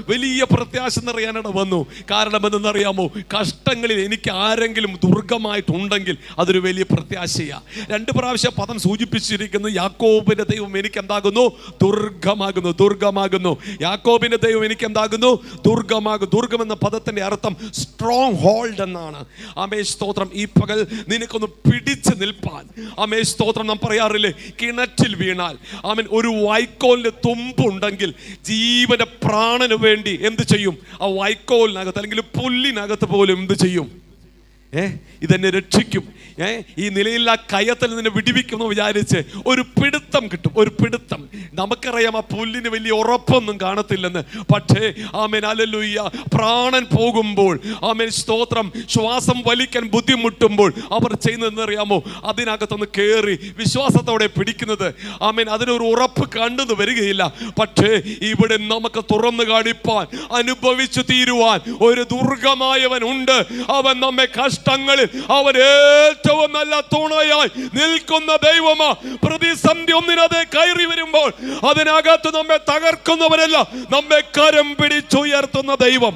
വലിയ പ്രത്യാശ നിറയാനിട വന്നു. കാരണം എന്തെന്നറിയാമോ? കഷ്ടങ്ങളിൽ എനിക്ക് ആരെങ്കിലും ദുർഗമായിട്ടുണ്ടെങ്കിൽ അതൊരു വലിയ പ്രത്യാശയാണ്. 2 പ്രാവശ്യം പദം സൂചിപ്പിച്ചിരിക്കുന്നു. യാക്കോബിന്റെ ദൈവം എനിക്ക് എന്താകുന്നു? ദുർഗമാകുന്നു. ദുർഗമാകുന്നു. യാക്കോബിന്റെ ദൈവം എനിക്ക് എന്താകുന്നു? ദുർഗമാകും. ദുർഗം എന്ന പദത്തിന്റെ അർത്ഥം സ്ട്രോങ് ഹോൾഡ് എന്നാണ്. ആമേൻ, സ്തോത്രം. ഈ പകൽ നിനക്കൊന്ന് പിടിച്ചു നിൽപ്പാൻ, ആമേൻ, സ്തോത്രം, നാം പറയാറില്ലേ, കിണറ്റിൽ വീണാൽ ആമേൻ ഒരു വൈക്കോലിന്റെ തുമ്പുണ്ടെങ്കിൽ ജീവന്റെ പ്രാണന് വേണ്ടി എന്ത് ചെയ്യും? ആ വൈക്കോലിനകത്ത് അല്ലെങ്കിൽ പുല്ലിനകത്ത് പോലും എന്ത് ചെയ്യും? ഇതെന്നെ രക്ഷിക്കും, ഈ നിലയില്ല കയത്തിൽ നിന്നെ വിടിവിക്കുമെന്ന് വിചാരിച്ച് ഒരു പിടുത്തം കിട്ടും. ഒരു പിടുത്തം. നമുക്കറിയാം ആ പുല്ലിന് വലിയ ഉറപ്പൊന്നും കാണത്തില്ലെന്ന്. പക്ഷേ ആമേൻ, ഹല്ലേലൂയ, പ്രാണൻ പോകുമ്പോൾ, ആമേൻ, സ്തോത്രം, ശ്വാസം വലിക്കാൻ ബുദ്ധിമുട്ടുമ്പോൾ അവർ ചെയ്യുന്നതെന്ന് അറിയാമോ? അതിനകത്തൊന്ന് കയറി വിശ്വാസത്തോടെ പിടിക്കുന്നത്. ആമേൻ, അതിനൊരു ഉറപ്പ് കണ്ടെന്ന് വരികയില്ല. പക്ഷേ ഇവിടെ നമുക്ക് തുറന്നു കാണിപ്പാൻ, അനുഭവിച്ചു തീരുവാൻ ഒരു ദുർഗമായവൻ ഉണ്ട്. അവൻ നമ്മെ കഷ്ടങ്ങളിൽ അവൻ ഏറ്റവും നല്ല തുണയായി നിൽക്കുന്ന ദൈവമാ. പ്രതിസന്ധി ഒന്നിനത് കയറി വരുമ്പോൾ അതിനകത്ത് നമ്മെ തകർക്കുന്നവരല്ല, നമ്മെ കരം പിടിച്ചുയർത്തുന്ന ദൈവം.